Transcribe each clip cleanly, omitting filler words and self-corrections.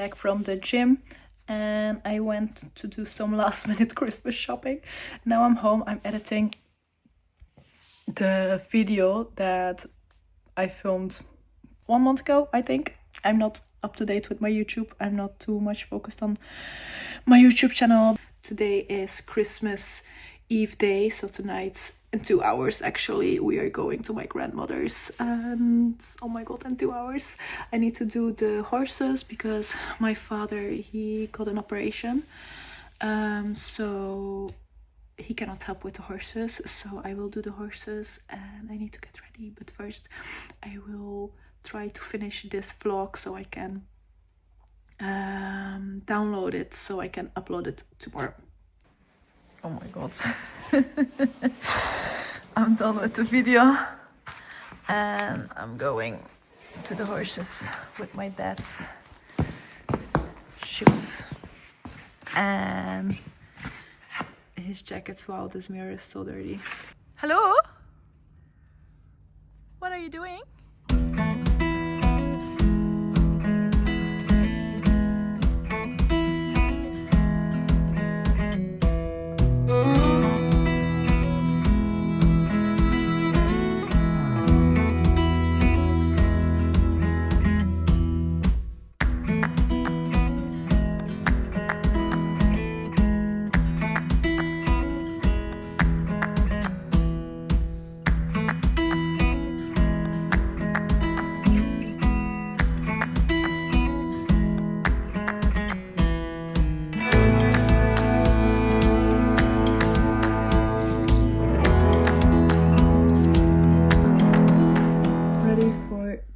back from the gym and I went to do some last minute Christmas shopping. Now I'm home. I'm editing the video that I filmed 1 month ago, I think. I'm not up to date with my YouTube. I'm not too much focused on my YouTube channel. Today is Christmas Eve day, so tonight in 2 hours actually we are going to my grandmother's, and oh my god, in 2 hours I need to do the horses because my father, he got an operation, so he cannot help with the horses, so I will do the horses and I need to get ready. But first I will try to finish this vlog so I can download it so I can upload it tomorrow. Oh my god. I'm done with the video and I'm going to the horses with my dad's shoes and his jacket. Wow, this mirror is so dirty. Hello? What are you doing?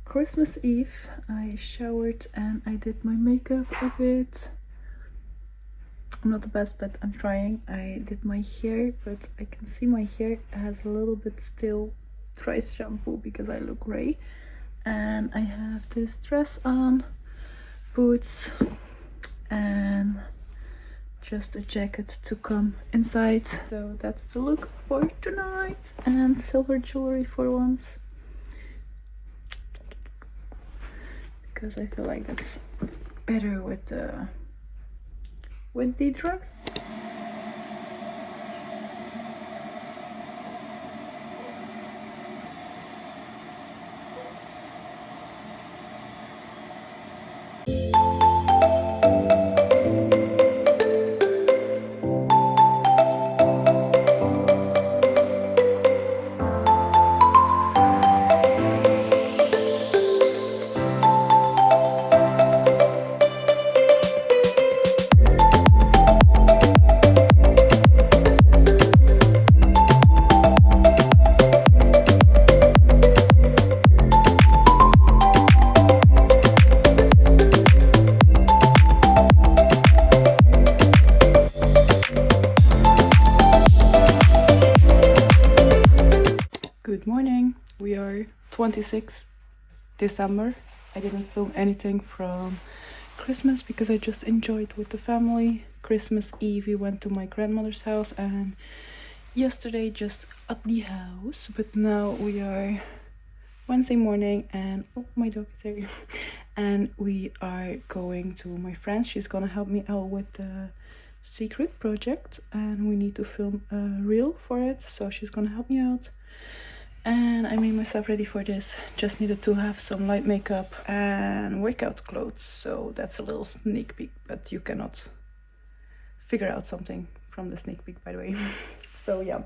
Christmas Eve. I showered and I did my makeup a bit. I'm not the best, but I'm trying. I did my hair, but I can see my hair has a little bit still dry shampoo because I look grey. And I have this dress on, boots, and just a jacket to come inside. So that's the look for tonight, and silver jewelry for once, because I feel like that's better with the dress. Good morning. We are 26th December. I didn't film anything from Christmas because I just enjoyed with the family. Christmas Eve we went to my grandmother's house and yesterday just at the house, but now we are Wednesday morning and oh, my dog is here. And we are going to my friend. She's gonna help me out with the secret project and we need to film a reel for it, so she's gonna help me out. And I made myself ready for this. Just needed to have some light makeup and workout clothes. So that's a little sneak peek, but you cannot figure out something from the sneak peek, by the way. So yeah,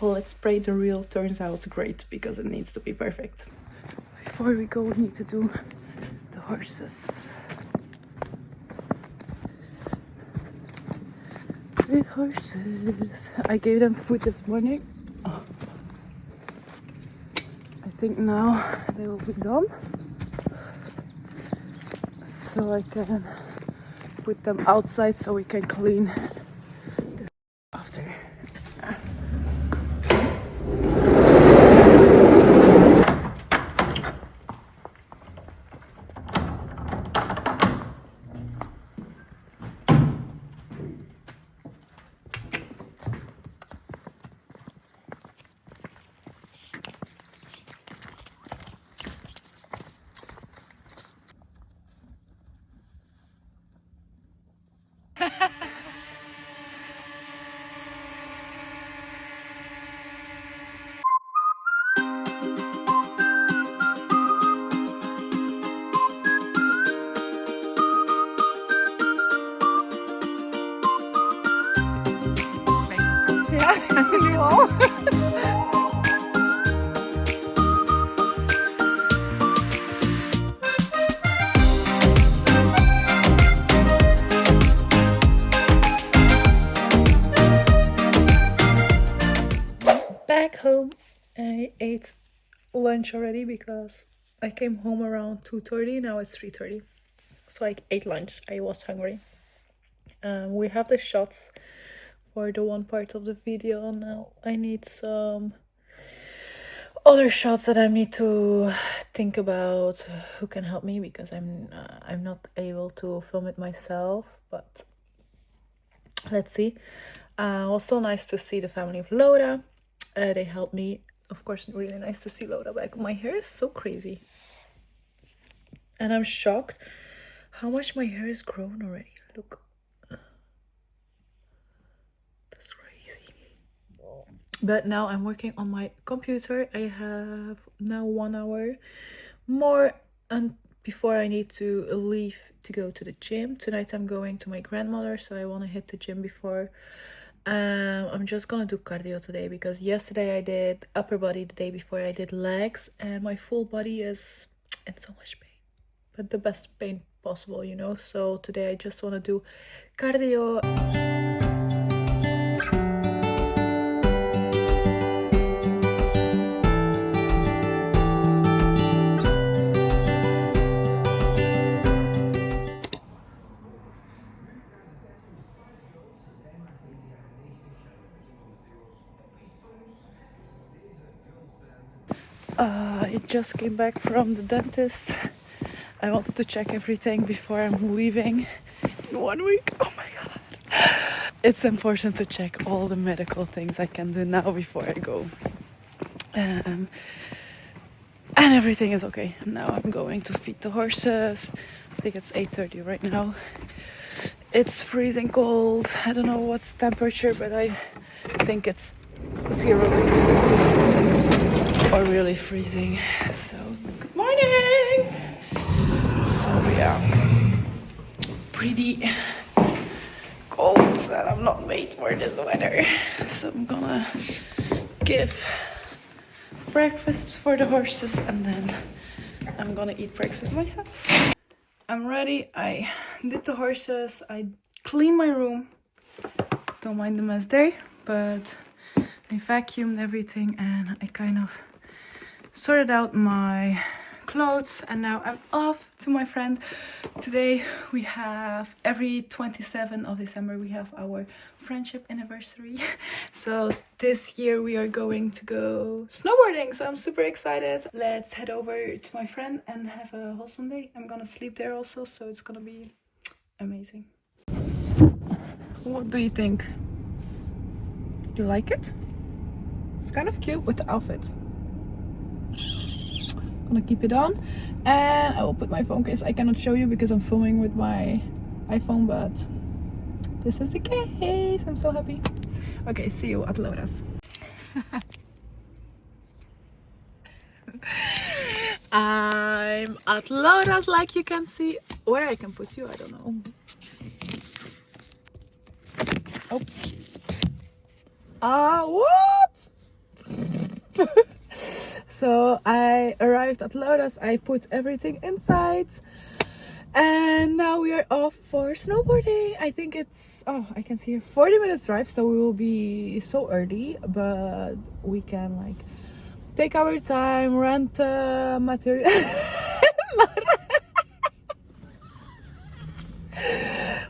let's pray the reel turns out great because it needs to be perfect. Before we go, we need to do the horses. The horses. I gave them food this morning. Oh. I think now they will be done, so I can put them outside so we can clean the after. lunch already because I came home around 2:30. Now it's 3:30. So I ate lunch. I was hungry. We have the shots for the one part of the video. Now I need some other shots that I need to think about who can help me, because I'm not able to film it myself, but let's see. Also nice to see the family of Loda. They helped me. Of course, really nice to see Loda back. My hair is so crazy, and I'm shocked how much my hair has grown already. Look, that's crazy. But now I'm working on my computer. I have now 1 hour more and before I need to leave to go to the gym. Tonight I'm going to my grandmother, so I want to hit the gym before. I'm just gonna do cardio today because yesterday I did upper body, the day before I did legs, and my full body is in so much pain, but the best pain possible, you know. So today I just want to do cardio. I just came back from the dentist. I wanted to check everything before I'm leaving in 1 week. Oh my god. It's important to check all the medical things I can do now before I go. And everything is okay. Now I'm going to feed the horses. I think it's 8:30 right now. It's freezing cold. I don't know what's temperature, but I think it's 0 degrees. Or really freezing. So good morning. So yeah, pretty cold, and I'm not made for this weather. So I'm gonna give breakfast for the horses, and then I'm gonna eat breakfast myself. I'm ready. I did the horses. I cleaned my room. Don't mind the mess there, but I vacuumed everything and I kind of sorted out my clothes, and now I'm off to my friend. Today we have, every 27th of December we have our friendship anniversary. So this year we are going to go snowboarding, so I'm super excited. Let's head over to my friend and have a wholesome day. I'm gonna sleep there also, so it's gonna be amazing. What do you think? You like it? It's kind of cute with the outfit. Gonna keep it on, and I will put my phone case. I cannot show you because I'm filming with my iPhone, but this is the case. I'm so happy. Okay, see you at Loda's. I'm at Loda's, like you can see. Where I can put you, I don't know. Oh. What? So I arrived at Loda's, I put everything inside, and now we are off for snowboarding. I think it's, oh, I can see here, 40 minutes drive, so we will be so early, but we can like take our time, rent material.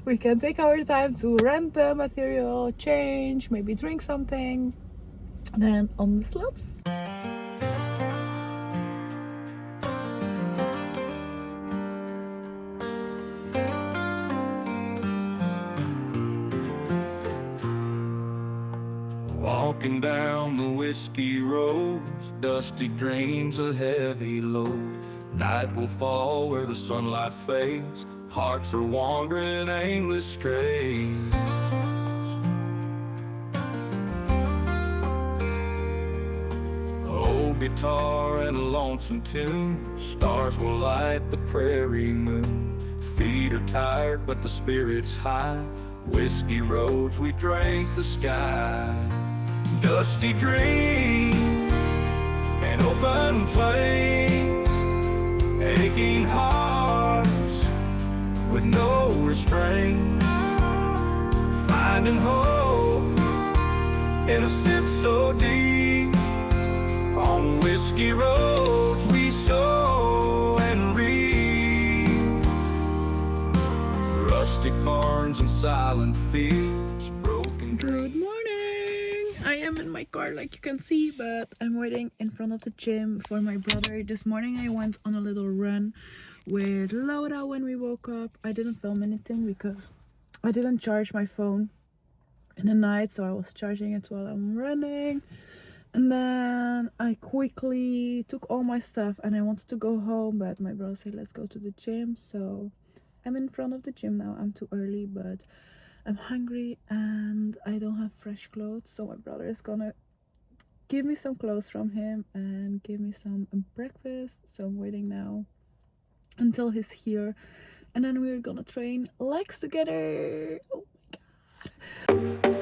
We can take our time to rent the material, change, maybe drink something, then on the slopes. Walking down the whiskey roads, dusty dreams, a heavy load. Night will fall where the sunlight fades, hearts are wandering aimless strays. Old guitar and a lonesome tune, stars will light the prairie moon. Feet are tired but the spirit's high, whiskey roads we drank the sky. Dusty dreams and open plains, aching hearts with no restraint, finding hope in a sip so deep on whiskey road. silent fields, broken Good morning! I am in my car like you can see, but I'm waiting in front of the gym for my brother. This morning I went on a little run with Laura when we woke up. I didn't film anything because I didn't charge my phone in the night, so I was charging it while I'm running. And then I quickly took all my stuff and I wanted to go home, but my brother said let's go to the gym, so I'm in front of the gym now. I'm too early, but I'm hungry and I don't have fresh clothes, so my brother is gonna give me some clothes from him and give me some breakfast. So I'm waiting now until he's here, and then we're gonna train legs together. Oh my god.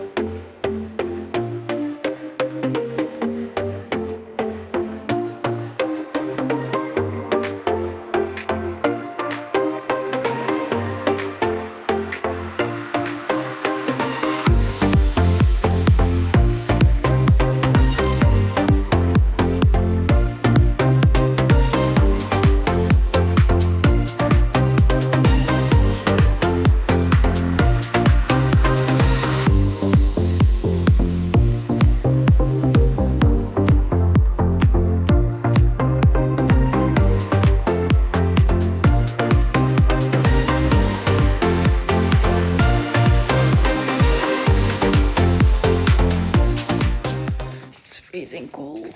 Freezing cold.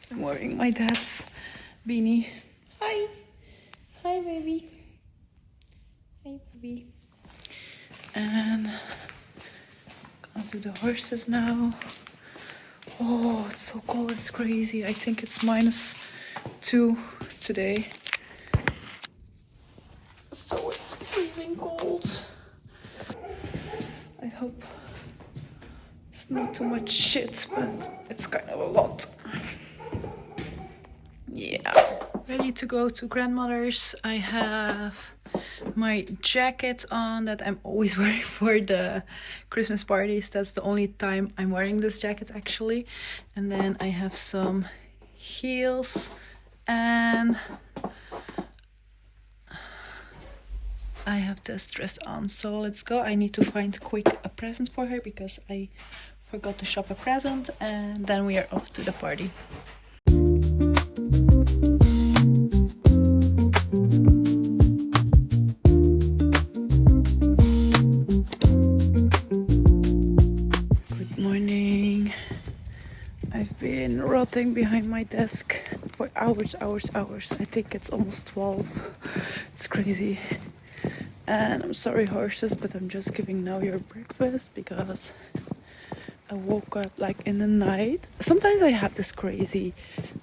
I'm wearing my dad's beanie. Hi. Hi, baby. Hi, baby. And gonna do the horses now. Oh, it's so cold. It's crazy. I think it's -2 today. So it's freezing cold. I hope it's not too much shit, but it's kind of a lot. Yeah. Ready to go to grandmother's. I have my jacket on that I'm always wearing for the Christmas parties. That's the only time I'm wearing this jacket actually. And then I have some heels and I have this dress on. So let's go. I need to find quick a present for her because I forgot to shop a present, and then we are off to the party. Good morning. I've been rotting behind my desk for hours. I think it's almost 12. It's crazy. And I'm sorry horses, but I'm just giving now your breakfast because I woke up like in the night. Sometimes I have this crazy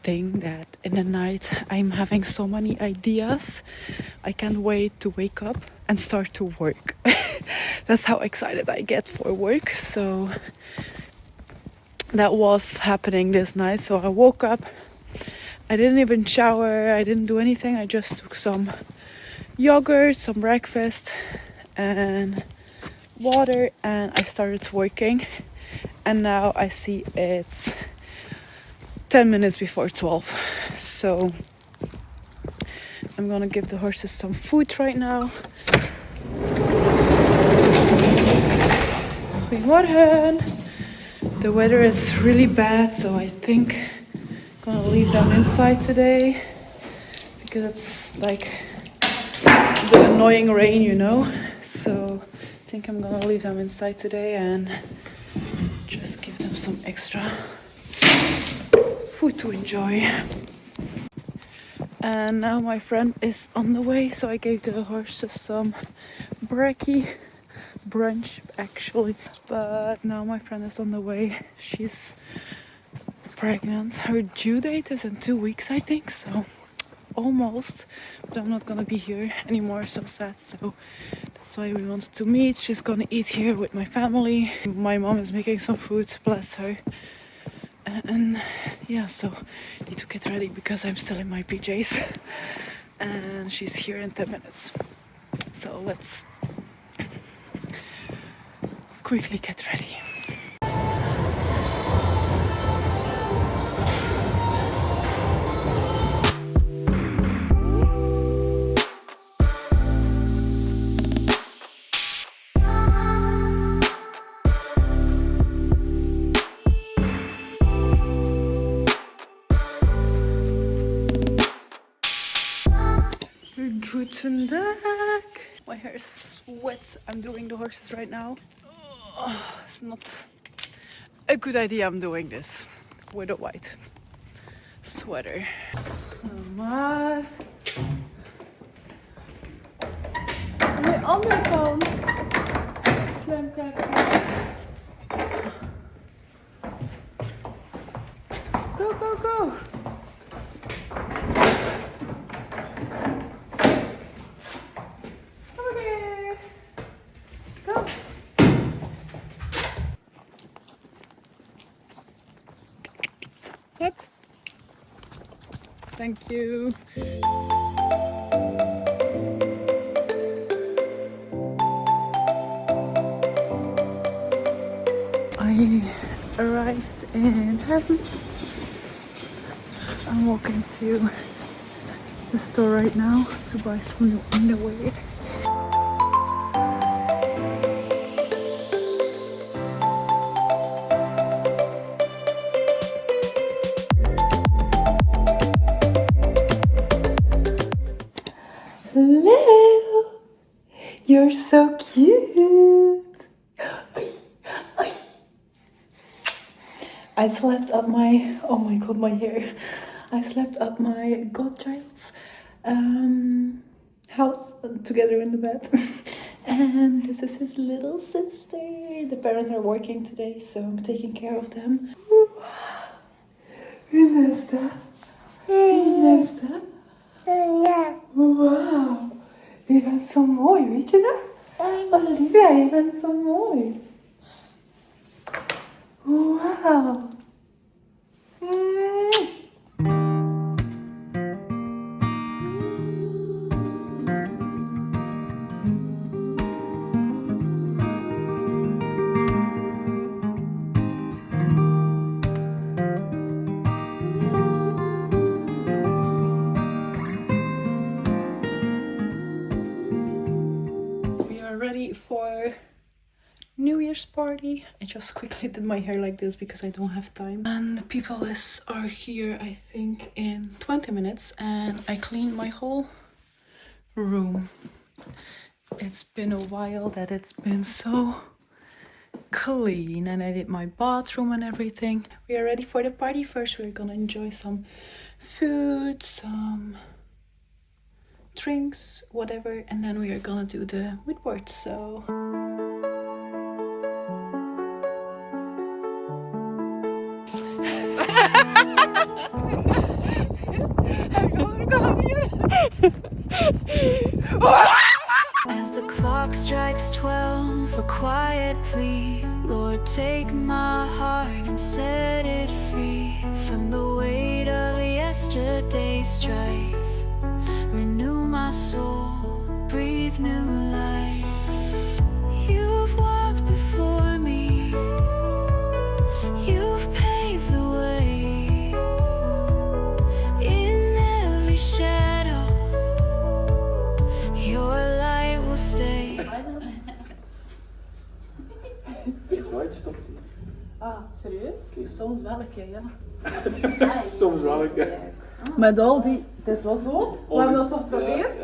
thing that in the night I'm having so many ideas. I can't wait to wake up and start to work. That's how excited I get for work. So that was happening this night. So I woke up. I didn't even shower. I didn't do anything. I just took some yogurt, some breakfast and water, and I started working. And now I see it's 10 minutes before 12. So I'm gonna give the horses some food right now. Goedemorgen. The weather is really bad, so I think I'm gonna leave them inside today because it's like the annoying rain, you know. So I think I'm gonna leave them inside today and just give them some extra food to enjoy. And now my friend is on the way, so I gave the horses some brekkie brunch actually. But now my friend is on the way. She's pregnant. Her due date is in 2 weeks, I think, so almost. But I'm not gonna be here anymore, so sad. So that's why we wanted to meet. She's gonna eat here with my family. My mom is making some food, bless her. And yeah, so I need to get ready because I'm still in my PJs. And she's here in 10 minutes. So let's quickly get ready. Guten Tag. My hair is wet. I'm doing the horses right now. Oh, it's not a good idea I'm doing this with a white sweater. Maar aan de andere kant slam kijken. Go, go, go! Over here! Go! Yep. Thank you. I arrived in Ambs. I'm walking to the store right now to buy some new underwear. Hello! You're so cute! I slept at my, oh my god, my hair. I slept at my godchild's house together in the bed. And this is his little sister. The parents are working today, so I'm taking care of them. Wie is dat? Wie is dat? Wauw, je bent zo mooi, weet je dat? Olivia, je bent zo mooi. Wow. We are ready for New Year's party. I just quickly did my hair like this because I don't have time. And the people are here, I think, in 20 minutes. And I cleaned my whole room. It's been a while that it's been so clean. And I did my bathroom and everything. We are ready for the party. First, we're gonna enjoy some food, some drinks, whatever. And then we are gonna do the mood board. So... As the clock strikes 12 for quiet plea, Lord, take my heart and set it free from the weight of yesterday's strife. Renew my soul, breathe new life. You've walked before me, you've paved the way. In every shadow, your light will stay. Ah, serieus? Soms wel een keer, ja. Soms wel een keer. Met al die... Het is wel zo. We hebben dat toch geprobeerd?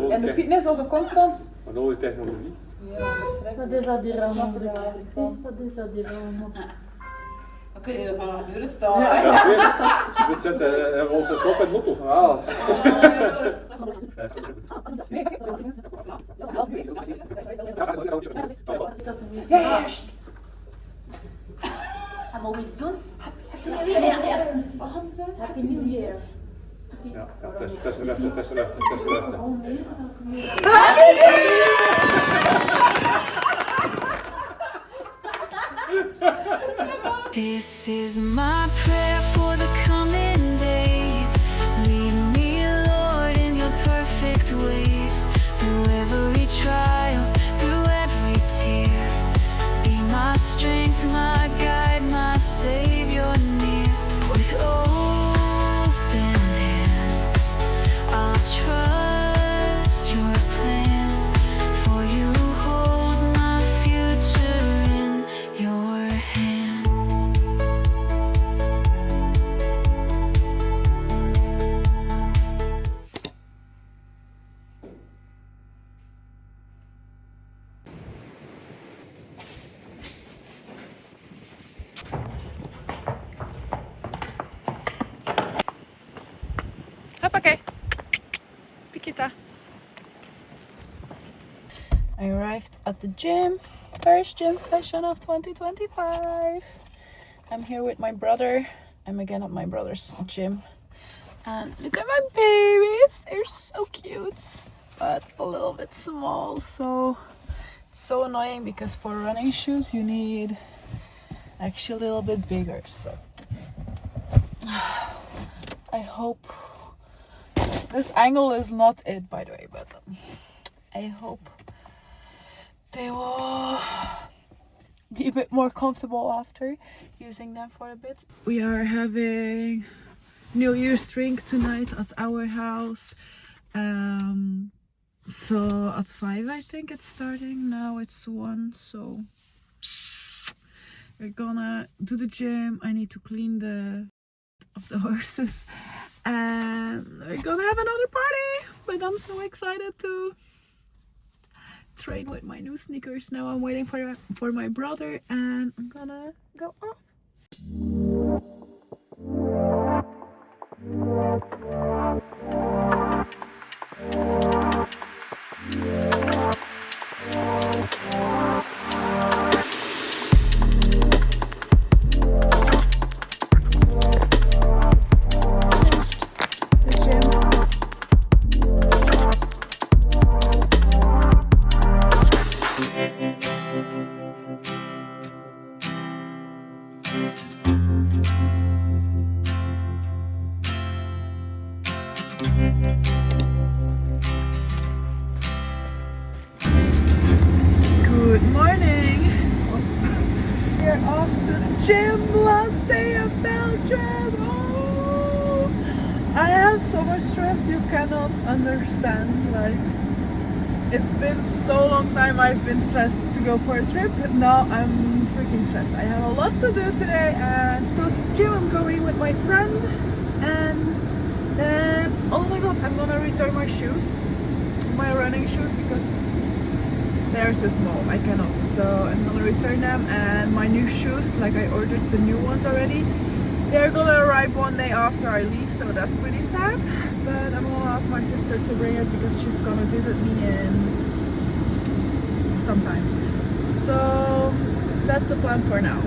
En de fitness was ook constant. Met al die technologie. Ja, Wat is dat hier allemaal? Wat is dat hier allemaal? Oké, dat zal nog gebeuren staan. Je kunt zetten, hebben we ons een slop in het motto. Wow. Ja, En wat we doen? Happy New Year. Ja, tussen luchten. This is my prayer for the coming days. Lead me, Lord, in your perfect ways. Through every trial, through every tear. Be my strength, my guide, my savior near. With open hands, I'll trust your plan. For you hold my future in your hands. Okay. Pikita. I arrived at the gym. First gym session of 2025. I'm here with my brother. I'm again at my brother's gym. And look at my babies. They're so cute. But a little bit small. So it's so annoying because for running shoes you need actually a little bit bigger. So I hope this angle is not it, by the way, but I hope they will be a bit more comfortable after using them for a bit. We are having New Year's drink tonight at our house. So at 5 I think it's starting. Now it's 1, so we're gonna do the gym. I need to clean the horses and we're gonna have another party. But I'm so excited to train with my new sneakers. Now I'm waiting for my brother and I'm gonna go off. Good morning. We're off to the gym. Last day of Belgium. Oh, I have so much stress you cannot understand. Like, it's been so long time I've been stressed to go for a trip, but now I'm freaking stressed. I have a lot to do today and go to the gym. I'm going with my friend and then, oh my god, I'm gonna return my shoes, my running shoes, because they're so small, I cannot. So I'm gonna return them, and my new shoes, like I ordered the new ones already, they're gonna arrive one day after I leave, so that's pretty sad. But I'm gonna ask my sister to bring it because she's gonna visit me in sometime. So that's the plan for now.